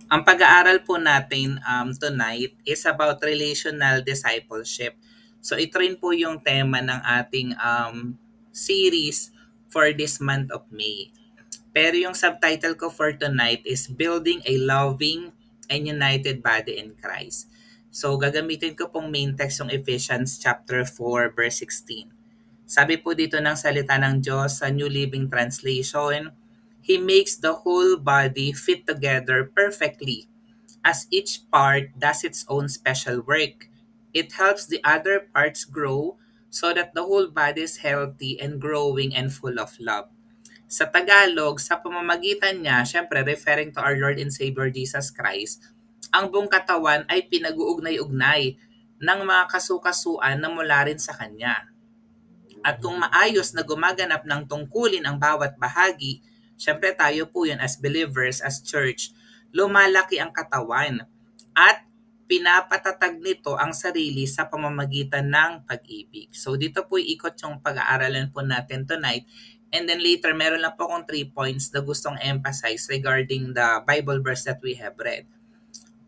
Ang pag-aaral po natin tonight is about relational discipleship. So ito rin po yung tema ng ating series for this month of May. Pero yung subtitle ko for tonight is Building a Loving and United Body in Christ. So gagamitin ko pong main text yung Ephesians chapter 4 verse 16. Sabi po dito ng salita ng Diyos sa New Living Translation, He makes the whole body fit together perfectly as each part does its own special work. It helps the other parts grow so that the whole body is healthy and growing and full of love. Sa Tagalog, sa pamamagitan niya, syempre referring to our Lord and Savior Jesus Christ, ang buong katawan ay pinag-uugnay-ugnay ng mga kasukasuan na mula rin sa Kanya. At kung maayos na gumaganap ng tungkulin ang bawat bahagi, syempre tayo po yun as believers, as church, lumalaki ang katawan at pinapatatag nito ang sarili sa pamamagitan ng pag-ibig. So dito po ikot yung pag-aaralan po natin tonight. And then later, meron lang po akong 3 points na gustong emphasize regarding the Bible verse that we have read.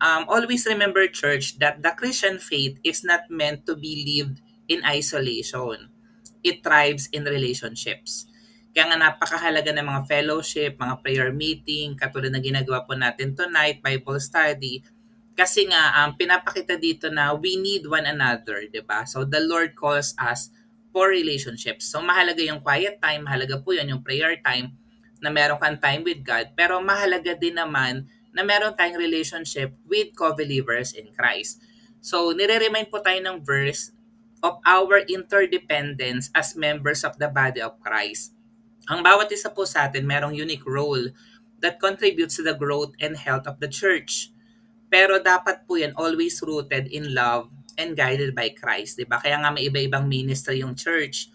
Always remember, church, that the Christian faith is not meant to be lived in isolation. It thrives in relationships. Kaya nga napakahalaga ng mga fellowship, mga prayer meeting, katulad na ginagawa po natin tonight, Bible study, kasi nga pinapakita dito na we need one another, 'di ba? So the Lord calls us for relationships. So mahalaga yung quiet time, mahalaga po 'yan yung prayer time na meron kang time with God, pero mahalaga din naman na meron tayong relationship with co-believers in Christ. So nire-remind po tayo ng verse of our interdependence as members of the body of Christ. Ang bawat isa po sa atin merong unique role that contributes to the growth and health of the church. Pero dapat po yan always rooted in love and guided by Christ. Diba? Kaya nga may iba-ibang ministry yung church.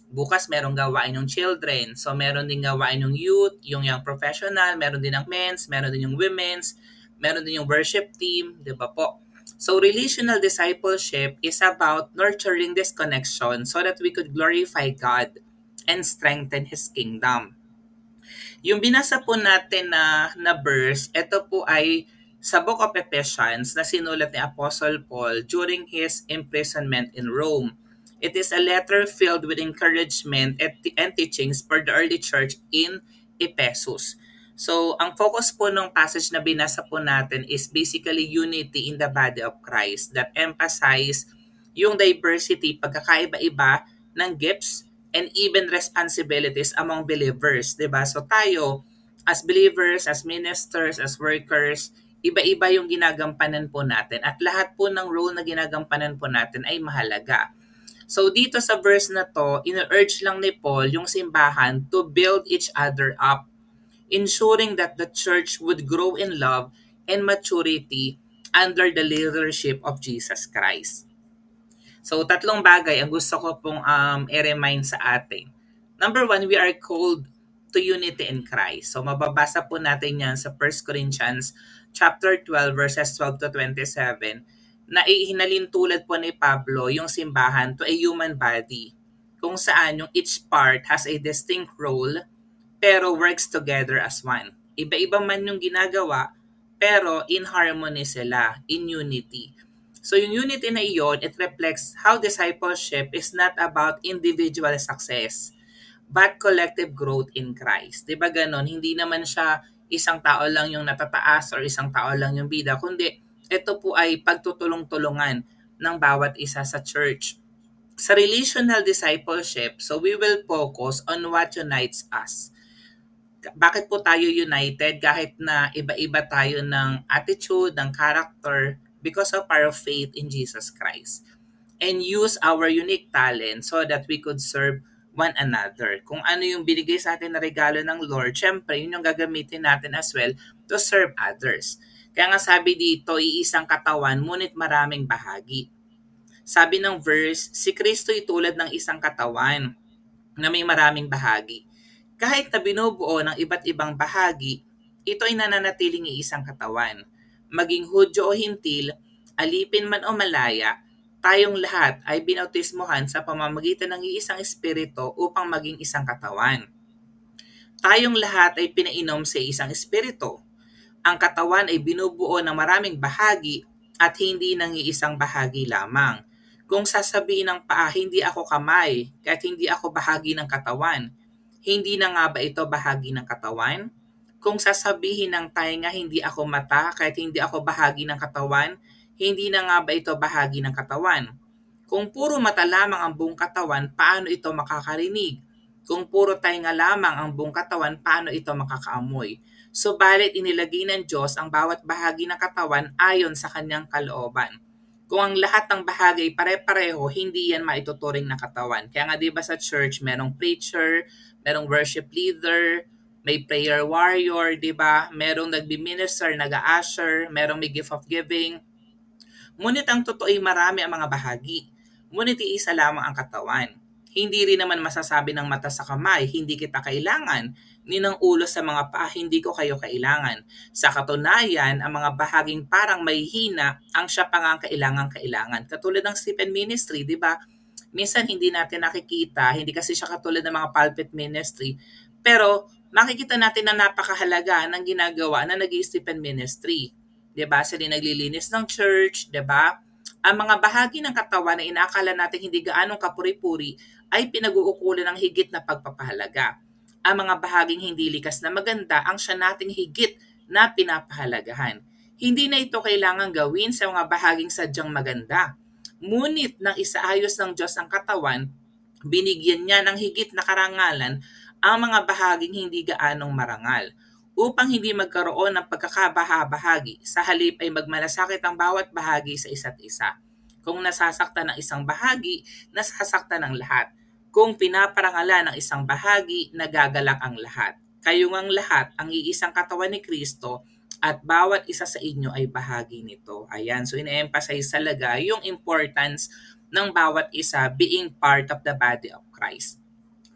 Bukas merong gawain yung children. So meron din gawain yung youth, yung young professional, meron din ang men's, meron din yung women's, meron din yung worship team. Diba po? So relational discipleship is about nurturing this connection so that we could glorify God and strengthen His kingdom. Yung binasa po natin na verse, ito po ay sa Book of Ephesians na sinulat ni Apostle Paul during his imprisonment in Rome. It is a letter filled with encouragement and teachings for the early church in Ephesus. So, ang focus po ng passage na binasa po natin is basically unity in the body of Christ that emphasize yung diversity, pagkakaiba-iba ng gifts and even responsibilities among believers, 'di ba? So tayo as believers, as ministers, as workers, iba-iba yung ginagampanan po natin at lahat po ng role na ginagampanan po natin ay mahalaga. So dito sa verse na to, ina-urge lang ni Paul yung simbahan to build each other up, ensuring that the church would grow in love and maturity under the leadership of Jesus Christ. So, tatlong bagay ang gusto ko pong i-remind sa atin. Number one, we are called to unity in Christ. So, mababasa po natin yan sa 1 Corinthians chapter 12, verses 12 to 27, na ihinalintulad po ni Pablo yung simbahan to a human body, kung saan yung each part has a distinct role, pero works together as one. Iba-iba man yung ginagawa, pero in harmony sila, in unity. So yung unity na iyon, it reflects how discipleship is not about individual success, but collective growth in Christ. Diba ganon? Hindi naman siya isang tao lang yung natataas or isang tao lang yung bida, kundi ito po ay pagtutulong-tulungan ng bawat isa sa church. Sa relational discipleship, so we will focus on what unites us. Bakit po tayo united kahit na iba-iba tayo ng attitude, ng character, because of our faith in Jesus Christ. And use our unique talent so that we could serve one another. Kung ano yung binigay sa atin na regalo ng Lord, syempre yun yung gagamitin natin as well to serve others. Kaya nga sabi dito, iisang katawan, ngunit maraming bahagi. Sabi ng verse, si Kristo ay tulad ng isang katawan na may maraming bahagi. Kahit na binubuo ng iba't ibang bahagi, ito ay nananatiling iisang katawan. Maging Hudyo o Hintil, alipin man o malaya, tayong lahat ay binautismuhan sa pamamagitan ng iisang espiritu upang maging isang katawan. Tayong lahat ay pinainom sa isang espiritu. Ang katawan ay binubuo ng maraming bahagi at hindi ng iisang bahagi lamang. Kung sasabihin ng paa, hindi ako kamay, kahit hindi ako bahagi ng katawan, hindi na nga ba ito bahagi ng katawan? Kung sasabihin ng tainga, hindi ako mata, kahit hindi ako bahagi ng katawan, hindi na nga ba ito bahagi ng katawan? Kung puro mata lamang ang buong katawan, paano ito makakarinig? Kung puro tainga lamang ang buong katawan, paano ito makakaamoy? Subalit inilagay ng Diyos ang bawat bahagi ng katawan ayon sa kanyang kalooban. Kung ang lahat ng bahagi ay pare-pareho, hindi yan maituturing na katawan. Kaya nga 'di ba sa church, merong preacher, merong worship leader, may prayer warrior, 'di ba? Merong nagbi-minister, nag-a-usher, merong may gift of giving. Ngunit ang totoo ay marami ang mga bahagi. Ngunit iisa lamang ang katawan. Hindi rin naman masasabi ng mata sa kamay, hindi kita kailangan, ni ng ulo sa mga paa, hindi ko kayo kailangan. Sa katunayan, ang mga bahaging parang may hina, ang siya pa nga ang kailangan. Katulad ng Stephen Ministry, di ba? Minsan hindi natin nakikita, hindi kasi siya katulad ng mga pulpit ministry, pero makikita natin na napakahalaga ng ginagawa na nag-i-Stephen Ministry. 'Di ba? Sila naglilinis ng church, 'di ba? Ang mga bahagi ng katawan na inaakala natin hindi gaanong kapuri-puri ay pinag-uukulan ng higit na pagpapahalaga. Ang mga bahaging hindi likas na maganda ang siya nating higit na pinapahalagahan. Hindi na ito kailangan gawin sa mga bahaging sadyang maganda. Ngunit nang isaayos ng Diyos ang katawan, binigyan niya ng higit na karangalan ang mga bahaging hindi gaanong marangal upang hindi magkaroon ng pagkakabaha-bahagi. Sa halip ay magmalasakit ang bawat bahagi sa isa't isa. Kung nasasaktan ng isang bahagi, nasasaktan ang lahat. Kung pinaparangalan ng isang bahagi, nagagalak ang lahat. Kayo ngang lahat ang iisang katawan ni Kristo at bawat isa sa inyo ay bahagi nito. Ayan, so ina-emphasize talaga yung importance ng bawat isa being part of the body of Christ.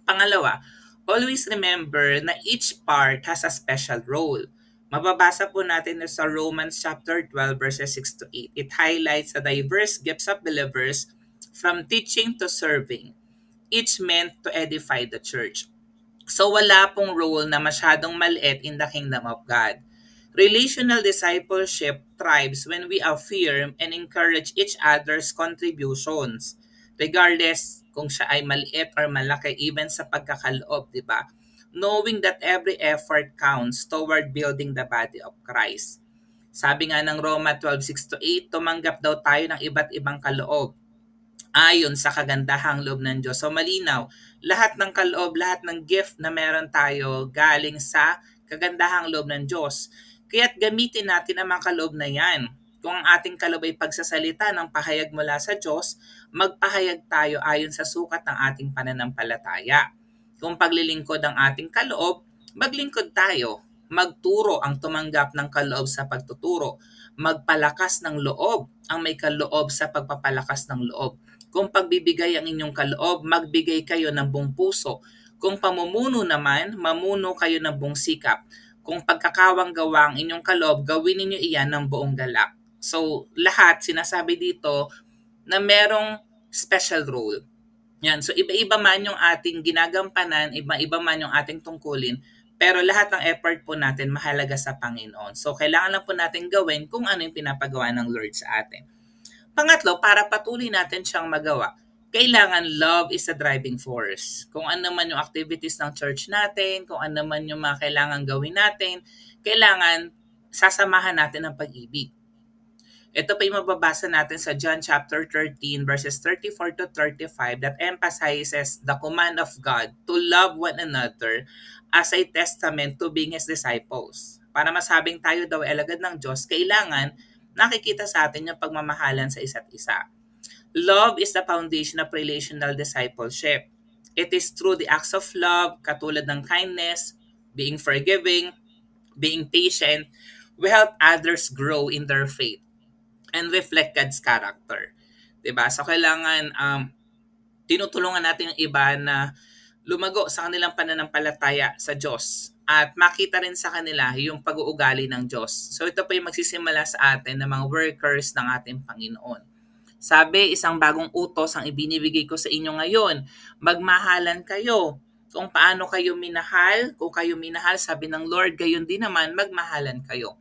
Pangalawa, always remember na each part has a special role. Mababasa po natin sa Romans chapter 12 verses 6 to 8. It highlights the diverse gifts of believers from teaching to serving, each meant to edify the church. So wala pong role na masyadong maliit in the kingdom of God. Relational discipleship thrives when we affirm and encourage each other's contributions, regardless kung siya ay maliit or malaki, even sa pagkakaloob, di ba? Knowing that every effort counts toward building the body of Christ. Sabi nga ng Roma 12:6 to 8, tumanggap daw tayo ng iba't ibang kaloob ayon sa kagandahang loob ng Diyos. So malinaw, lahat ng kaloob, lahat ng gift na meron tayo galing sa kagandahang loob ng Diyos. Kaya't gamitin natin ang mga kaloob na yan. Kung ang ating kaloob ay pagsasalita ng pahayag mula sa Diyos, magpahayag tayo ayon sa sukat ng ating pananampalataya. Kung paglilingkod ang ating kaloob, maglingkod tayo. Magturo ang tumanggap ng kaloob sa pagtuturo. Magpalakas ng loob ang may kaloob sa pagpapalakas ng loob. Kung pagbibigay ang inyong kaloob, magbigay kayo ng buong puso. Kung pamumuno naman, mamuno kayo ng buong sikap. Kung pagkakawang gawa ang inyong kaloob, gawin ninyo iyan ng buong galak. So, lahat sinasabi dito na merong special role. Yan. So, iba-iba man yung ating ginagampanan, iba-iba man yung ating tungkulin, pero lahat ng effort po natin mahalaga sa Panginoon. So, kailangan lang po natin gawin kung ano yung pinapagawa ng Lord sa atin. Pangatlo, para patuloy natin siyang magawa, kailangan love is a driving force. Kung ano man yung activities ng church natin, kung ano man yung mga kailangan gawin natin, kailangan sasamahan natin ang pag-ibig. Ito pa yung mababasa natin sa John chapter 13 verses 34 to 35 that emphasizes the command of God to love one another as a testament to being His disciples. Para masabing tayo daw ay alagad ng Diyos, kailangan nakikita sa atin yung pagmamahalan sa isa't isa. Love is the foundation of relational discipleship. It is through the acts of love, katulad ng kindness, being forgiving, being patient, we help others grow in their faith and reflect God's character. Diba? So kailangan tinutulungan natin yung iba na lumago sa kanilang pananampalataya sa Diyos at makita rin sa kanila yung pag-uugali ng Diyos. So ito po yung magsisimula sa atin ng mga workers ng ating Panginoon. Sabi, isang bagong utos ang ibinibigay ko sa inyo ngayon. Magmahalan kayo. Kung paano kayo minahal, kung kayo minahal, sabi ng Lord, gayon din naman magmahalan kayo.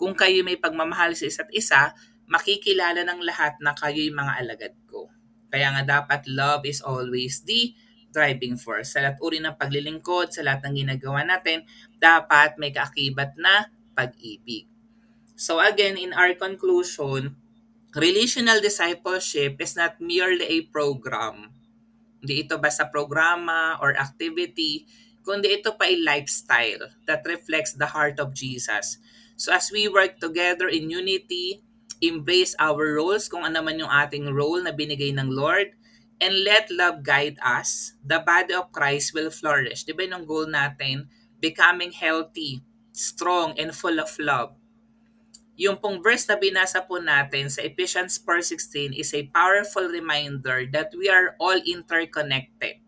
Kung kayo may pagmamahal sa isa't isa, makikilala ng lahat na kayo'y mga alagad ko. Kaya nga dapat love is always the driving force. Sa lahat uri ng paglilingkod, sa lahat ng ginagawa natin, dapat may kaakibat na pag-ibig. So again, in our conclusion, relational discipleship is not merely a program. Hindi ito basta programa or activity, kundi ito pa ay lifestyle that reflects the heart of Jesus. So as we work together in unity, embrace our roles, kung ano man yung ating role na binigay ng Lord, and let love guide us, the body of Christ will flourish. Di ba yung goal natin? Becoming healthy, strong, and full of love. Yung pong verse na binasa po natin sa Ephesians 4:16 is a powerful reminder that we are all interconnected.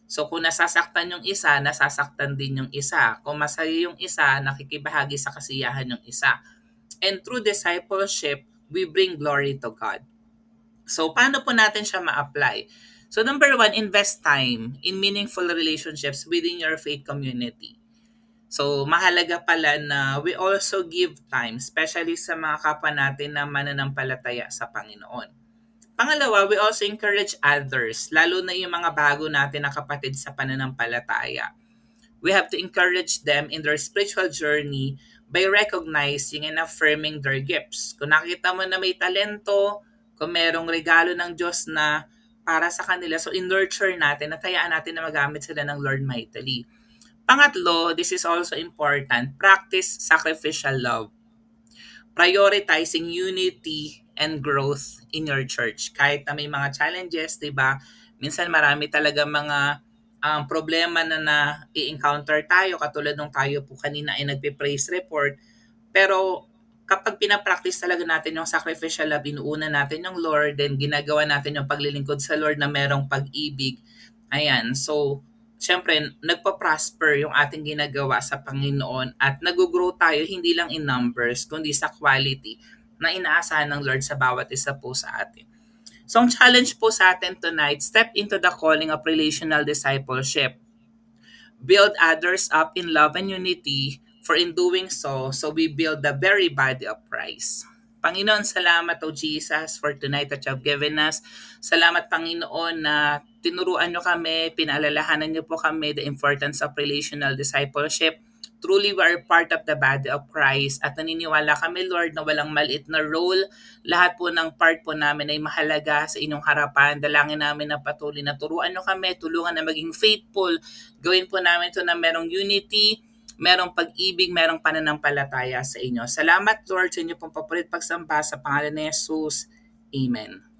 So kung nasasaktan yung isa, nasasaktan din yung isa. Kung masaya yung isa, nakikibahagi sa kasiyahan yung isa. And through discipleship, we bring glory to God. So paano po natin siya ma-apply? So number 1, invest time in meaningful relationships within your faith community. So, mahalaga pala na we also give time, especially sa mga kapwa natin na mananampalataya sa Panginoon. Pangalawa, we also encourage others, lalo na yung mga bago natin na kapatid sa pananampalataya. We have to encourage them in their spiritual journey by recognizing and affirming their gifts. Kung nakita mo na may talento, kung merong regalo ng Diyos na para sa kanila, so in-nurture natin at hayaan natin na magamit sila ng Lord mightily. Pangatlo, this is also important, practice sacrificial love. Prioritizing unity and growth in your church. Kahit na may mga challenges, di ba? Minsan marami talaga mga problema na i-encounter tayo, katulad nung tayo po kanina ay nagpe-praise report. Pero kapag pinapractice talaga natin yung sacrificial love, inuuna natin yung Lord, then ginagawa natin yung paglilingkod sa Lord na merong pag-ibig. Ayan, so siyempre, nagpa-prosper yung ating ginagawa sa Panginoon at nag-grow tayo hindi lang in numbers, kundi sa quality na inaasahan ng Lord sa bawat isa po sa atin. So, ang challenge po sa atin tonight, step into the calling of relational discipleship. Build others up in love and unity, for in doing so we build the very body of Christ. Panginoon, salamat o Jesus for tonight that you have given us. Salamat Panginoon na tinuruan nyo kami, pinaalalahanan nyo po kami the importance of relational discipleship. Truly, we are part of the body of Christ at naniniwala kami, Lord, na walang maliit na role. Lahat po ng part po namin ay mahalaga sa inyong harapan. Dalangin namin na patuloy na turuan nyo kami, tulungan na maging faithful. Gawin po namin ito na merong unity, merong pag-ibig, merong pananampalataya sa inyo. Salamat, Lord, sa inyo pong papulit pagsamba sa pangalan ni Jesus. Amen.